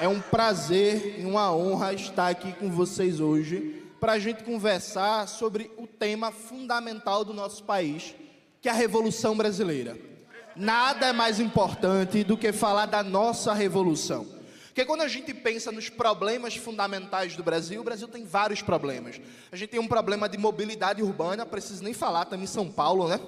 É um prazer e uma honra estar aqui com vocês hoje para a gente conversar sobre o tema fundamental do nosso país, que é a Revolução Brasileira. Nada é mais importante do que falar da nossa Revolução. Porque quando a gente pensa nos problemas fundamentais do Brasil, o Brasil tem vários problemas. A gente tem um problema de mobilidade urbana, preciso nem falar, estamos em São Paulo, né?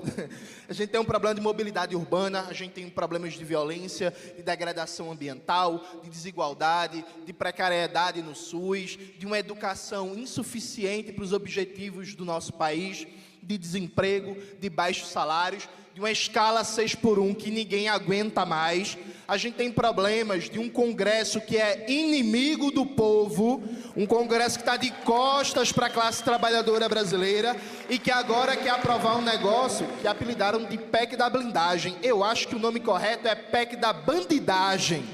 A gente tem um problema de mobilidade urbana, a gente tem problemas de violência, de degradação ambiental, de desigualdade, de precariedade no SUS, de uma educação insuficiente para os objetivos do nosso país, de desemprego, de baixos salários, de uma escala 6x1 que ninguém aguenta mais. A gente tem problemas de um Congresso que é inimigo do povo, um Congresso que está de costas para a classe trabalhadora brasileira e que agora quer aprovar um negócio que apelidaram de PEC da blindagem. Eu acho que o nome correto é PEC da bandidagem.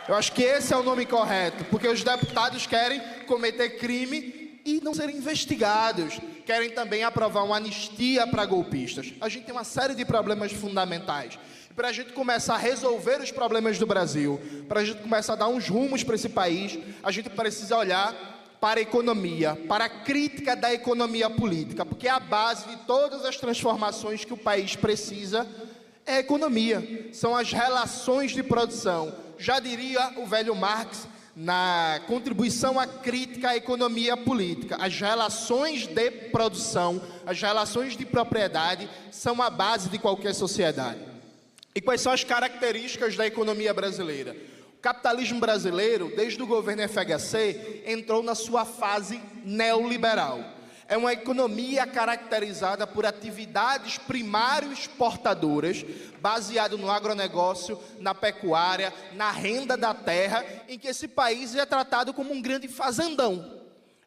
Eu acho que esse é o nome correto, porque os deputados querem cometer crime e não serem investigados. Querem também aprovar uma anistia para golpistas. A gente tem uma série de problemas fundamentais. E para a gente começar a resolver os problemas do Brasil, para a gente começar a dar uns rumos para esse país, a gente precisa olhar para a economia, para a crítica da economia política, porque a base de todas as transformações que o país precisa é a economia, são as relações de produção. Já diria o velho Marx, na contribuição à crítica à economia política, as relações de produção, as relações de propriedade são a base de qualquer sociedade. E quais são as características da economia brasileira? O capitalismo brasileiro, desde o governo FHC, entrou na sua fase neoliberal. É uma economia caracterizada por atividades primário exportadoras, baseado no agronegócio, na pecuária, na renda da terra, em que esse país é tratado como um grande fazendão.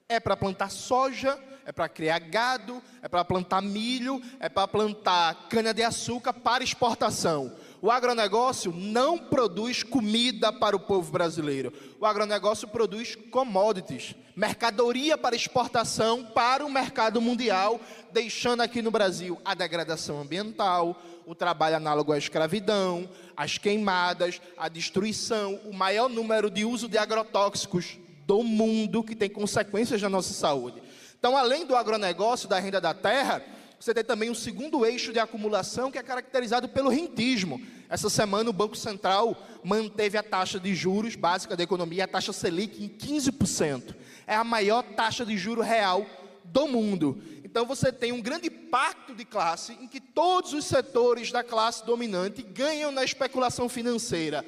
É para plantar soja, é para criar gado, é para plantar milho, é para plantar cana-de-açúcar para exportação. O agronegócio não produz comida para o povo brasileiro. O agronegócio produz commodities, mercadoria para exportação para o mercado mundial, deixando aqui no Brasil a degradação ambiental, o trabalho análogo à escravidão, as queimadas, a destruição, o maior número de uso de agrotóxicos do mundo, que tem consequências na nossa saúde. Então, além do agronegócio, da renda da terra, você tem também um segundo eixo de acumulação que é caracterizado pelo rentismo. Essa semana o Banco Central manteve a taxa de juros básica da economia, a taxa Selic, em 15%. É a maior taxa de juro real do mundo. Então você tem um grande pacto de classe em que todos os setores da classe dominante ganham na especulação financeira,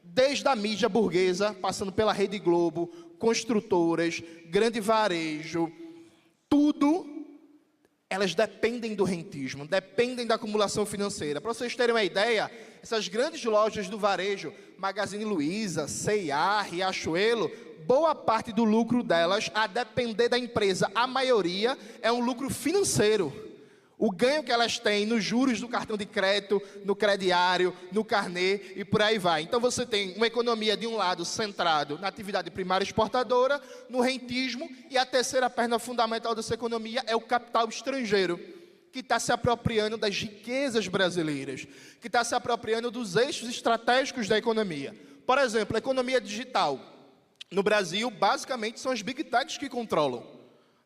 desde a mídia burguesa, passando pela Rede Globo, construtoras, grande varejo, tudo. Elas dependem do rentismo, dependem da acumulação financeira. Para vocês terem uma ideia, essas grandes lojas do varejo, Magazine Luiza, C&A, Riachuelo, boa parte do lucro delas, a depender da empresa, a maioria é um lucro financeiro. O ganho que elas têm nos juros do cartão de crédito, no crediário, no carnê e por aí vai. Então você tem uma economia de um lado centrado na atividade primária exportadora, no rentismo, e a terceira perna fundamental dessa economia é o capital estrangeiro, que está se apropriando das riquezas brasileiras, que está se apropriando dos eixos estratégicos da economia. Por exemplo, a economia digital. No Brasil, basicamente, são as big techs que controlam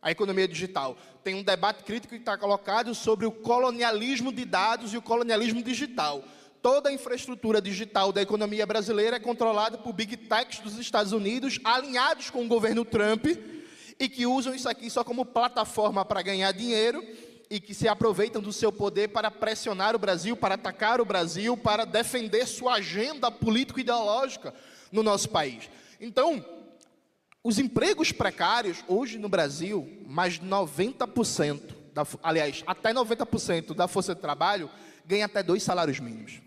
a economia digital. Tem um debate crítico que está colocado sobre o colonialismo de dados e o colonialismo digital. Toda a infraestrutura digital da economia brasileira é controlada por big techs dos Estados Unidos, alinhados com o governo Trump, e que usam isso aqui só como plataforma para ganhar dinheiro, e que se aproveitam do seu poder para pressionar o Brasil, para atacar o Brasil, para defender sua agenda político-ideológica no nosso país. Então, os empregos precários, hoje no Brasil, mais de 90%, aliás, até 90% da força de trabalho ganha até 2 salários mínimos.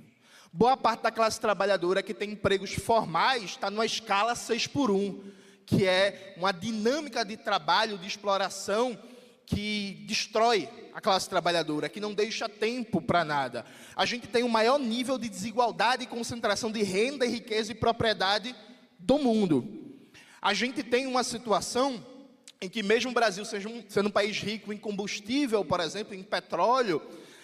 Boa parte da classe trabalhadora que tem empregos formais está numa escala 6x1, que é uma dinâmica de trabalho, de exploração, que destrói a classe trabalhadora, que não deixa tempo para nada. A gente tem o maior nível de desigualdade e concentração de renda, riqueza e propriedade do mundo. A gente tem uma situação em que mesmo o Brasil sendo um país rico em combustível, por exemplo, em petróleo,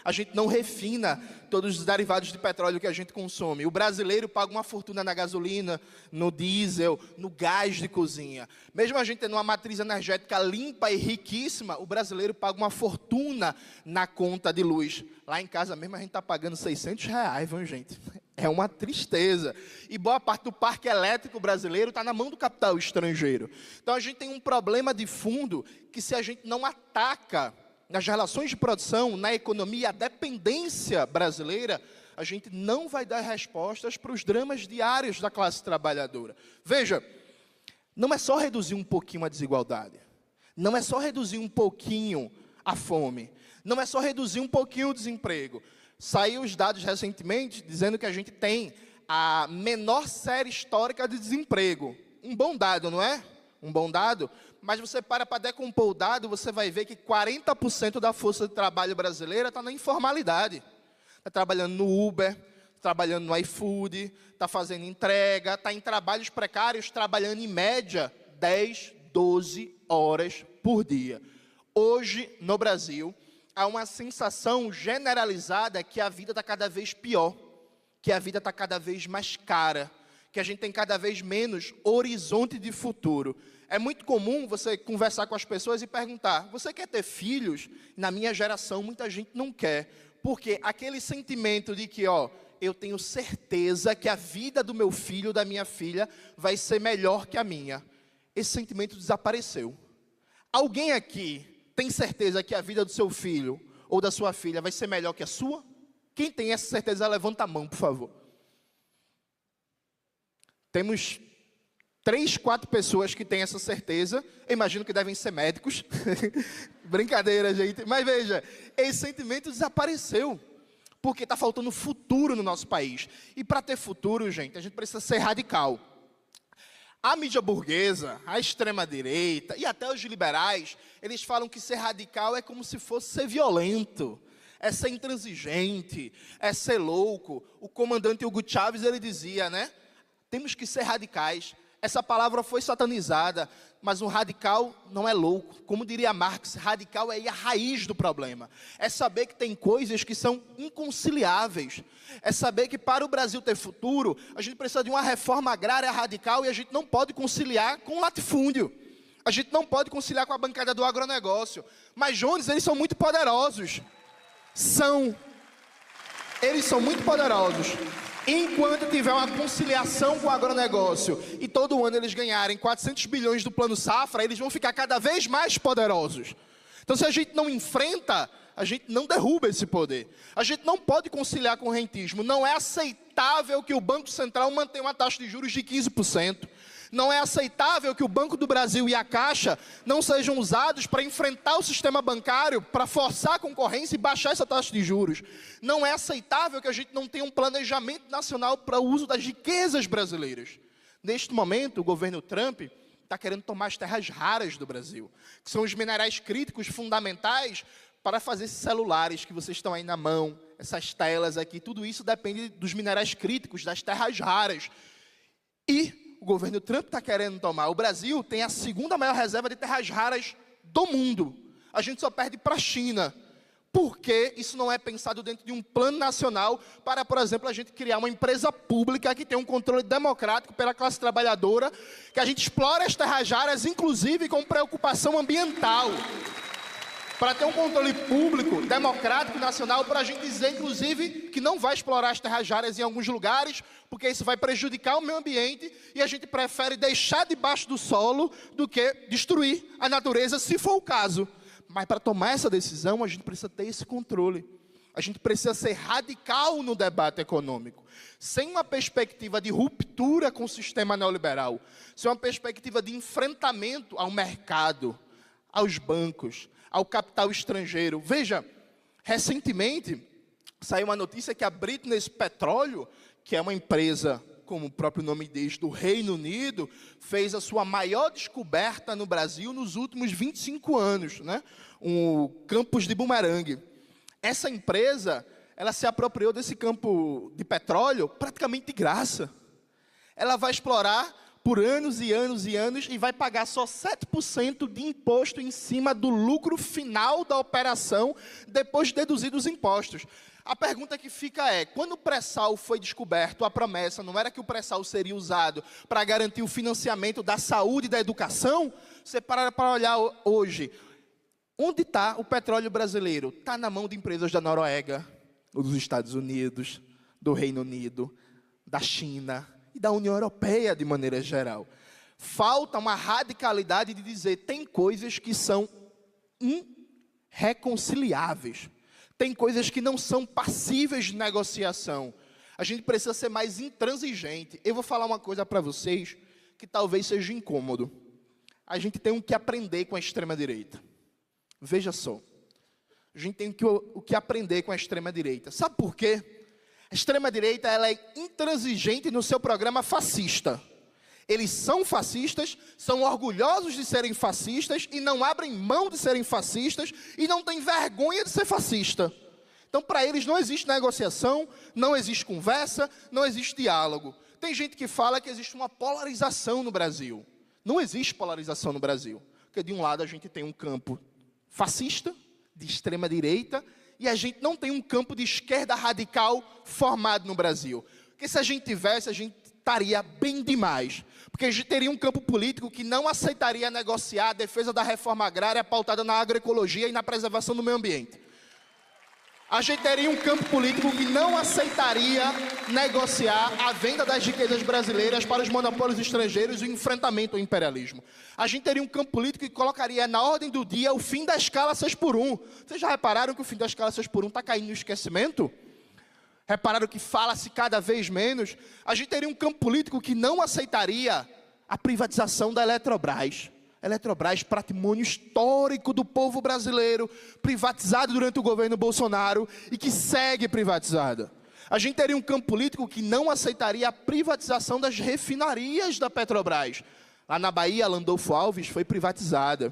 A gente não refina todos os derivados de petróleo que a gente consome. O brasileiro paga uma fortuna na gasolina, no diesel, no gás de cozinha. Mesmo a gente tendo uma matriz energética limpa e riquíssima, o brasileiro paga uma fortuna na conta de luz. Lá em casa mesmo a gente está pagando R$600, viu, gente? É uma tristeza. E boa parte do parque elétrico brasileiro está na mão do capital estrangeiro. Então a gente tem um problema de fundo que, se a gente não ataca nas relações de produção, na economia, a dependência brasileira, a gente não vai dar respostas para os dramas diários da classe trabalhadora. Veja, não é só reduzir um pouquinho a desigualdade, não é só reduzir um pouquinho a fome, não é só reduzir um pouquinho o desemprego. Saiu os dados recentemente dizendo que a gente tem a menor série histórica de desemprego. Um bom dado, não é? Um bom dado. Mas você para decompor o dado, você vai ver que 40% da força de trabalho brasileira está na informalidade. Está trabalhando no Uber, trabalhando no iFood, está fazendo entrega, está em trabalhos precários, trabalhando em média 10, 12 horas por dia. Hoje, no Brasil, há uma sensação generalizada que a vida está cada vez pior, que a vida está cada vez mais cara, que a gente tem cada vez menos horizonte de futuro. É muito comum você conversar com as pessoas e perguntar: você quer ter filhos? Na minha geração, muita gente não quer. Porque aquele sentimento de que, eu tenho certeza que a vida do meu filho, da minha filha, vai ser melhor que a minha. Esse sentimento desapareceu. Alguém aqui tem certeza que a vida do seu filho ou da sua filha vai ser melhor que a sua? Quem tem essa certeza, levanta a mão, por favor. Temos 3, 4 pessoas que têm essa certeza. Eu imagino que devem ser médicos. Brincadeira, gente. Mas veja, esse sentimento desapareceu. Porque está faltando futuro no nosso país. E para ter futuro, gente, a gente precisa ser radical. A mídia burguesa, a extrema-direita e até os liberais, eles falam que ser radical é como se fosse ser violento, é ser intransigente, é ser louco. O comandante Hugo Chávez, ele dizia, né? Temos que ser radicais. Essa palavra foi satanizada, mas um radical não é louco. Como diria Marx, radical é ir à raiz do problema. É saber que tem coisas que são inconciliáveis. É saber que para o Brasil ter futuro, a gente precisa de uma reforma agrária radical e a gente não pode conciliar com o latifúndio. A gente não pode conciliar com a bancada do agronegócio. Mas, Jones, eles são muito poderosos. Eles são muito poderosos. Enquanto tiver uma conciliação com o agronegócio e todo ano eles ganharem 400 bilhões do Plano Safra, eles vão ficar cada vez mais poderosos. Então, se a gente não enfrenta, a gente não derruba esse poder. A gente não pode conciliar com o rentismo. Não é aceitável que o Banco Central mantenha uma taxa de juros de 15%. Não é aceitável que o Banco do Brasil e a Caixa não sejam usados para enfrentar o sistema bancário, para forçar a concorrência e baixar essa taxa de juros. Não é aceitável que a gente não tenha um planejamento nacional para o uso das riquezas brasileiras. Neste momento, o governo Trump está querendo tomar as terras raras do Brasil, que são os minerais críticos fundamentais para fazer esses celulares que vocês estão aí na mão, essas telas aqui, tudo isso depende dos minerais críticos, das terras raras. E o governo Trump está querendo tomar. O Brasil tem a segunda maior reserva de terras raras do mundo. A gente só perde para a China. Por que isso não é pensado dentro de um plano nacional para, por exemplo, a gente criar uma empresa pública que tem um controle democrático pela classe trabalhadora, que a gente explora as terras raras, inclusive com preocupação ambiental, para ter um controle público, democrático, nacional, para a gente dizer, inclusive, que não vai explorar as terras raras em alguns lugares, porque isso vai prejudicar o meio ambiente, e a gente prefere deixar debaixo do solo do que destruir a natureza, se for o caso. Mas para tomar essa decisão, a gente precisa ter esse controle. A gente precisa ser radical no debate econômico, sem uma perspectiva de ruptura com o sistema neoliberal, sem uma perspectiva de enfrentamento ao mercado, aos bancos, ao capital estrangeiro. Veja, recentemente saiu uma notícia que a British Petroleum, que é uma empresa, como o próprio nome diz, do Reino Unido, fez a sua maior descoberta no Brasil nos últimos 25 anos, né? Um campus de Bumerangue. Essa empresa, ela se apropriou desse campo de petróleo praticamente de graça. Ela vai explorar por anos e anos e anos e vai pagar só 7% de imposto em cima do lucro final da operação, depois de deduzidos os impostos. A pergunta que fica é, quando o pré-sal foi descoberto, a promessa não era que o pré-sal seria usado para garantir o financiamento da saúde e da educação? Você para olhar hoje, onde está o petróleo brasileiro? Está na mão de empresas da Noruega, dos Estados Unidos, do Reino Unido, da China e da União Europeia de maneira geral. Falta uma radicalidade de dizer, tem coisas que são irreconciliáveis. Tem coisas que não são passíveis de negociação. A gente precisa ser mais intransigente. Eu vou falar uma coisa para vocês que talvez seja incômodo. A gente tem o que aprender com a extrema-direita. Veja só. A gente tem o que aprender com a extrema-direita. Sabe por quê? A extrema-direita ela é intransigente no seu programa fascista. Eles são fascistas, são orgulhosos de serem fascistas e não abrem mão de serem fascistas e não têm vergonha de ser fascista. Então, para eles não existe negociação, não existe conversa, não existe diálogo. Tem gente que fala que existe uma polarização no Brasil. Não existe polarização no Brasil. Porque de um lado a gente tem um campo fascista, de extrema direita, e a gente não tem um campo de esquerda radical formado no Brasil. Porque se a gente tivesse, a gente estaria bem demais. Porque a gente teria um campo político que não aceitaria negociar a defesa da reforma agrária pautada na agroecologia e na preservação do meio ambiente. A gente teria um campo político que não aceitaria negociar a venda das riquezas brasileiras para os monopólios estrangeiros e o enfrentamento ao imperialismo. A gente teria um campo político que colocaria na ordem do dia o fim da escala 6x1. Vocês já repararam que o fim da escala 6x1 está caindo no esquecimento? Repararam que fala-se cada vez menos? A gente teria um campo político que não aceitaria a privatização da Eletrobras. Eletrobras, patrimônio histórico do povo brasileiro, privatizado durante o governo Bolsonaro e que segue privatizada. A gente teria um campo político que não aceitaria a privatização das refinarias da Petrobras. Lá na Bahia, a Landolfo Alves foi privatizada.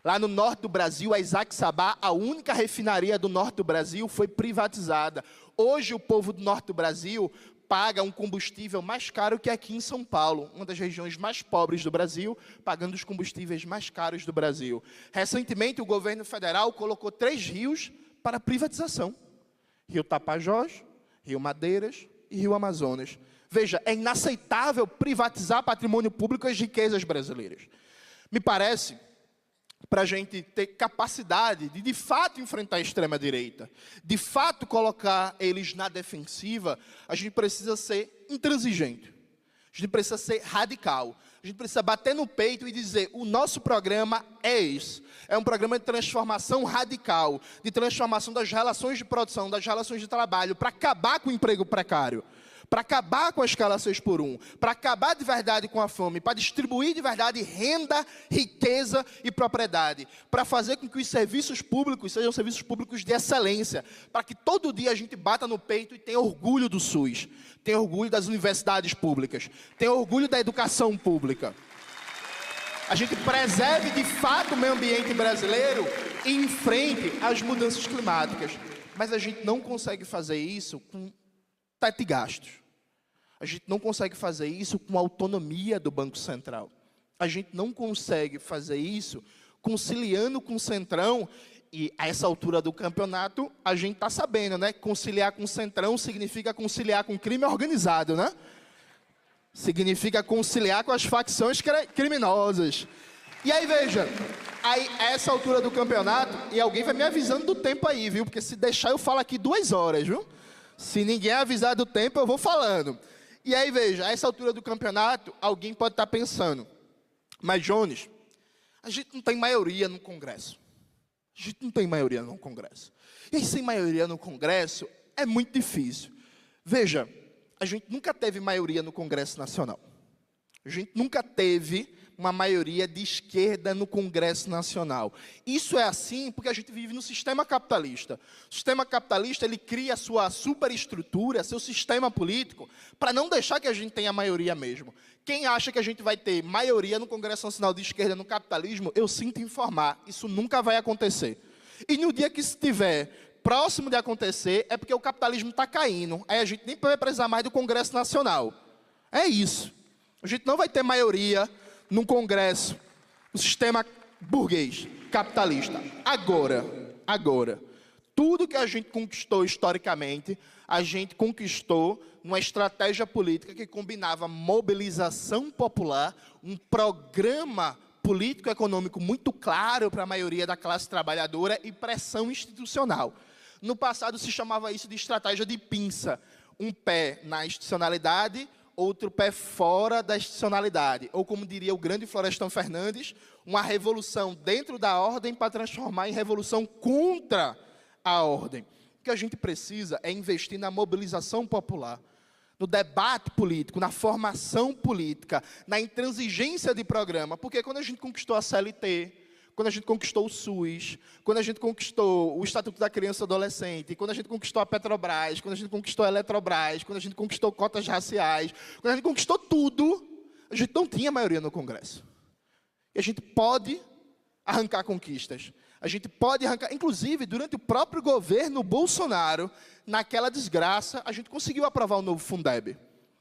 Lá no norte do Brasil, a Isaac Sabá, a única refinaria do norte do Brasil, foi privatizada. Hoje, o povo do norte do Brasil paga um combustível mais caro que aqui em São Paulo, uma das regiões mais pobres do Brasil, pagando os combustíveis mais caros do Brasil. Recentemente, o governo federal colocou 3 rios para privatização. Rio Tapajós, Rio Madeiras e Rio Amazonas. Veja, é inaceitável privatizar patrimônio público e as riquezas brasileiras. Me parece, para a gente ter capacidade de fato, enfrentar a extrema-direita, de fato, colocar eles na defensiva, a gente precisa ser intransigente, a gente precisa ser radical, a gente precisa bater no peito e dizer, o nosso programa é esse. É um programa de transformação radical, de transformação das relações de produção, das relações de trabalho, para acabar com o emprego precário, para acabar com a escala 6x1, para acabar de verdade com a fome, para distribuir de verdade renda, riqueza e propriedade, para fazer com que os serviços públicos sejam serviços públicos de excelência, para que todo dia a gente bata no peito e tenha orgulho do SUS, tenha orgulho das universidades públicas, tenha orgulho da educação pública. A gente preserve de fato o meio ambiente brasileiro e enfrente as mudanças climáticas. Mas a gente não consegue fazer isso com teto de gastos. A gente não consegue fazer isso com a autonomia do Banco Central. A gente não consegue fazer isso conciliando com o Centrão, e a essa altura do campeonato, a gente está sabendo, né? Conciliar com o Centrão significa conciliar com o crime organizado, né? Significa conciliar com as facções criminosas. E aí, veja, aí, a essa altura do campeonato, e alguém vai me avisando do tempo aí, viu? Porque se deixar eu falo aqui 2 horas, viu? Se ninguém avisar do tempo, eu vou falando. E aí, veja, a essa altura do campeonato, alguém pode estar pensando, mas, Jones, a gente não tem maioria no Congresso. A gente não tem maioria no Congresso. E aí, sem maioria no Congresso, é muito difícil. Veja, a gente nunca teve maioria no Congresso Nacional. A gente nunca teve uma maioria de esquerda no Congresso Nacional. Isso é assim porque a gente vive no sistema capitalista. O sistema capitalista, ele cria a sua superestrutura, seu sistema político, para não deixar que a gente tenha maioria mesmo. Quem acha que a gente vai ter maioria no Congresso Nacional de esquerda no capitalismo, eu sinto informar, isso nunca vai acontecer. E no dia que isso estiver próximo de acontecer, é porque o capitalismo está caindo. Aí a gente nem vai precisar mais do Congresso Nacional. É isso. A gente não vai ter maioria num Congresso, no sistema burguês, capitalista. Agora, tudo que a gente conquistou historicamente, a gente conquistou numa estratégia política que combinava mobilização popular, um programa político-econômico muito claro para a maioria da classe trabalhadora e pressão institucional. No passado se chamava isso de estratégia de pinça. Um pé na institucionalidade, outro pé fora da institucionalidade. Ou, como diria o grande Florestan Fernandes, uma revolução dentro da ordem para transformar em revolução contra a ordem. O que a gente precisa é investir na mobilização popular, no debate político, na formação política, na intransigência de programa. Porque quando a gente conquistou a CLT, quando a gente conquistou o SUS, quando a gente conquistou o Estatuto da Criança e do Adolescente, quando a gente conquistou a Petrobras, quando a gente conquistou a Eletrobras, quando a gente conquistou cotas raciais, quando a gente conquistou tudo, a gente não tinha maioria no Congresso. E a gente pode arrancar conquistas. A gente pode arrancar, inclusive, durante o próprio governo Bolsonaro, naquela desgraça, a gente conseguiu aprovar o novo Fundeb.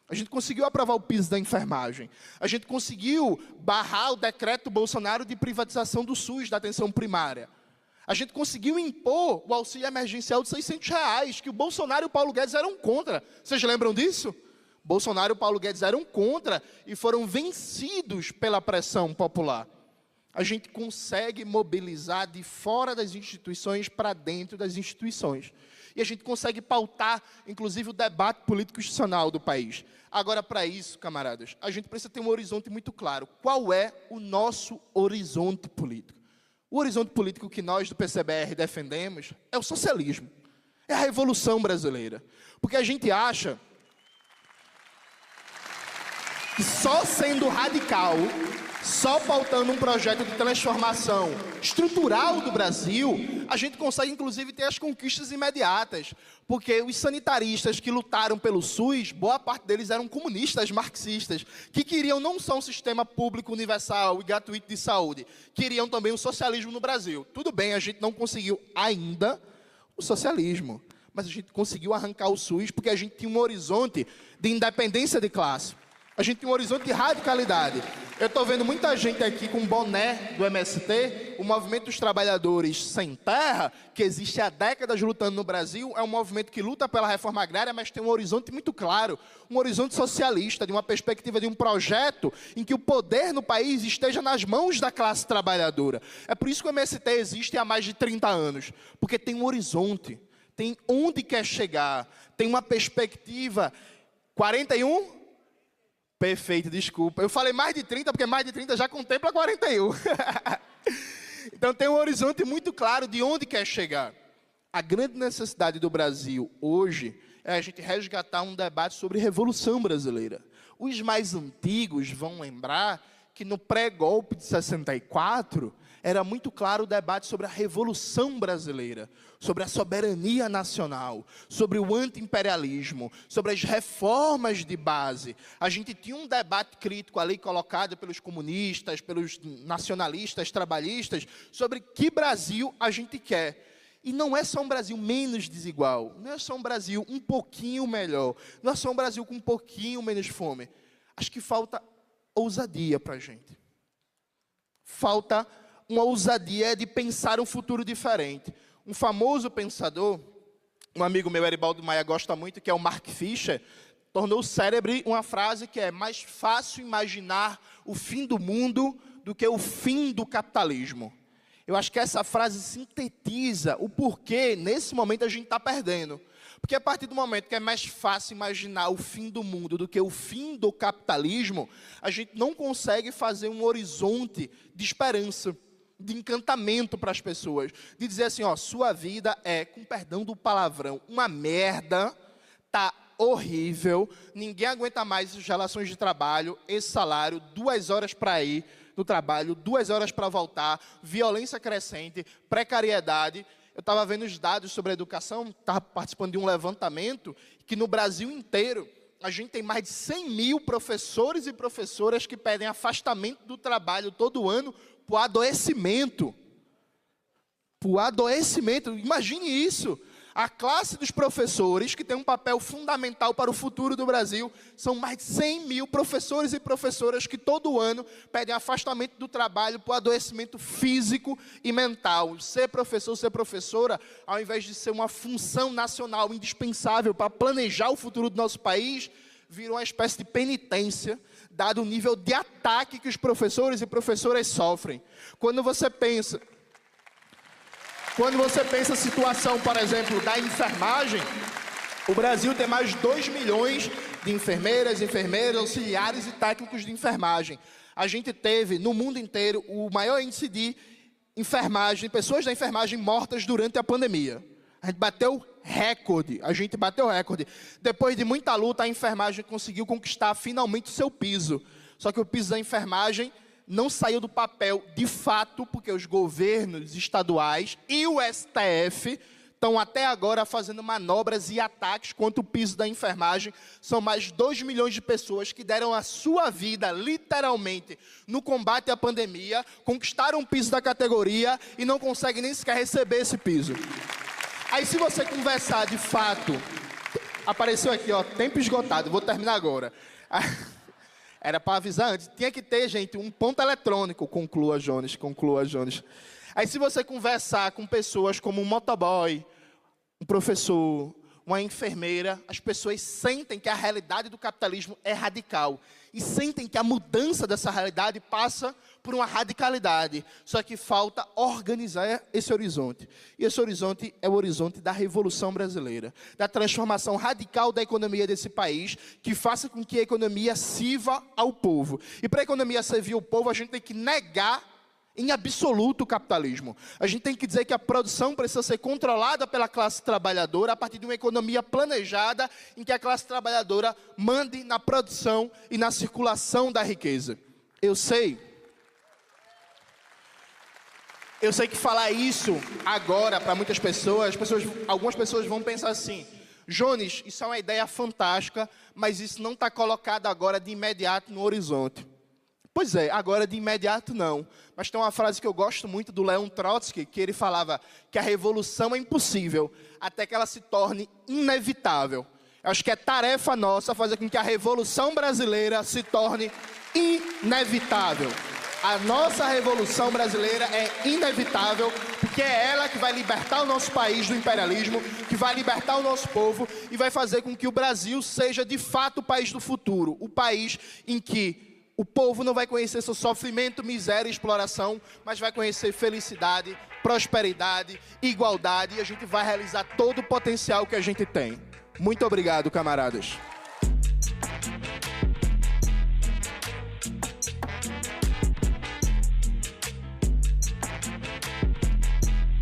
A gente conseguiu aprovar o piso da enfermagem. A gente conseguiu barrar o decreto Bolsonaro de privatização do SUS, da atenção primária. A gente conseguiu impor o auxílio emergencial de R$600, que o Bolsonaro e o Paulo Guedes eram contra. Vocês lembram disso? Bolsonaro e o Paulo Guedes eram contra e foram vencidos pela pressão popular. A gente consegue mobilizar de fora das instituições para dentro das instituições. E a gente consegue pautar, inclusive, o debate político-institucional do país. Agora, para isso, camaradas, a gente precisa ter um horizonte muito claro. Qual é o nosso horizonte político? O horizonte político que nós, do PCBR, defendemos é o socialismo. É a Revolução Brasileira. Porque a gente acha que só sendo radical, só pautando um projeto de transformação estrutural do Brasil, a gente consegue, inclusive, ter as conquistas imediatas. Porque os sanitaristas que lutaram pelo SUS, boa parte deles eram comunistas, marxistas, que queriam não só um sistema público, universal e gratuito de saúde, queriam também o socialismo no Brasil. Tudo bem, a gente não conseguiu ainda o socialismo, mas a gente conseguiu arrancar o SUS porque a gente tinha um horizonte de independência de classe. A gente tem um horizonte de radicalidade. Eu estou vendo muita gente aqui com boné do MST, o Movimento dos Trabalhadores Sem Terra, que existe há décadas lutando no Brasil, é um movimento que luta pela reforma agrária, mas tem um horizonte muito claro, um horizonte socialista, de uma perspectiva de um projeto em que o poder no país esteja nas mãos da classe trabalhadora. É por isso que o MST existe há mais de 30 anos, porque tem um horizonte, tem onde quer chegar, tem uma perspectiva. 41? Perfeito, desculpa. Eu falei mais de 30, porque mais de 30 já contempla 41. Então tem um horizonte muito claro de onde quer chegar. A grande necessidade do Brasil hoje é a gente resgatar um debate sobre Revolução Brasileira. Os mais antigos vão lembrar que no pré-golpe de 64, era muito claro o debate sobre a Revolução Brasileira, sobre a soberania nacional, sobre o anti-imperialismo, sobre as reformas de base. A gente tinha um debate crítico ali colocado pelos comunistas, pelos nacionalistas, trabalhistas, sobre que Brasil a gente quer. E não é só um Brasil menos desigual, não é só um Brasil um pouquinho melhor, não é só um Brasil com um pouquinho menos fome. Acho que falta ousadia para a gente. Falta uma ousadia de pensar um futuro diferente. Um famoso pensador, um amigo meu, Eribaldo Maia, gosta muito, que é o Mark Fisher, tornou célebre uma frase que é: mais fácil imaginar o fim do mundo do que o fim do capitalismo. Eu acho que essa frase sintetiza o porquê, nesse momento, a gente está perdendo. Porque a partir do momento que é mais fácil imaginar o fim do mundo do que o fim do capitalismo, a gente não consegue fazer um horizonte de esperança, de encantamento para as pessoas. De dizer assim, ó, sua vida é, com perdão do palavrão, uma merda, tá horrível, ninguém aguenta mais as relações de trabalho, esse salário, 2 horas para ir no trabalho, 2 horas para voltar, violência crescente, precariedade. Eu estava vendo os dados sobre a educação, estava participando de um levantamento, que no Brasil inteiro, a gente tem mais de 100 mil professores e professoras que pedem afastamento do trabalho todo ano por adoecimento. Por adoecimento, imagine isso. A classe dos professores, que tem um papel fundamental para o futuro do Brasil, são mais de 100 mil professores e professoras que todo ano pedem afastamento do trabalho por adoecimento físico e mental. Ser professor, ser professora, ao invés de ser uma função nacional indispensável para planejar o futuro do nosso país, virou uma espécie de penitência, dado o nível de ataque que os professores e professoras sofrem. Quando você pensa a situação, por exemplo, da enfermagem, o Brasil tem mais de 2 milhões de enfermeiras, auxiliares e técnicos de enfermagem. A gente teve, no mundo inteiro, o maior índice de enfermagem, pessoas da enfermagem mortas durante a pandemia. A gente bateu recorde. Depois de muita luta, a enfermagem conseguiu conquistar finalmente o seu piso. Só que o piso da enfermagem não saiu do papel de fato, porque os governos estaduais e o STF estão até agora fazendo manobras e ataques contra o piso da enfermagem. São mais de 2 milhões de pessoas que deram a sua vida, literalmente, no combate à pandemia, conquistaram o piso da categoria e não conseguem nem sequer receber esse piso. Aí, se você conversar de fato, apareceu aqui, ó, tempo esgotado, vou terminar agora. Era para avisar antes. Tinha que ter, gente, um ponto eletrônico. Conclua, Jones. Aí, se você conversar com pessoas como um motoboy, um professor, uma enfermeira, as pessoas sentem que a realidade do capitalismo é radical. E sentem que a mudança dessa realidade passa por uma radicalidade. Só que falta organizar esse horizonte. E esse horizonte é o horizonte da Revolução Brasileira. Da transformação radical da economia desse país, que faça com que a economia sirva ao povo. E para a economia servir ao povo, a gente tem que negar em absoluto o capitalismo. A gente tem que dizer que a produção precisa ser controlada pela classe trabalhadora a partir de uma economia planejada em que a classe trabalhadora mande na produção e na circulação da riqueza. Eu sei que falar isso agora para muitas pessoas, algumas pessoas vão pensar assim: Jones, isso é uma ideia fantástica, mas isso não está colocado agora de imediato no horizonte. Pois é, agora de imediato não. Mas tem uma frase que eu gosto muito do Leon Trotsky, que ele falava que a revolução é impossível até que ela se torne inevitável. Eu acho que é tarefa nossa fazer com que a Revolução Brasileira se torne inevitável. A nossa Revolução Brasileira é inevitável, porque é ela que vai libertar o nosso país do imperialismo, que vai libertar o nosso povo e vai fazer com que o Brasil seja de fato o país do futuro. O país em que o povo não vai conhecer seu sofrimento, miséria e exploração, mas vai conhecer felicidade, prosperidade, igualdade, e a gente vai realizar todo o potencial que a gente tem. Muito obrigado, camaradas.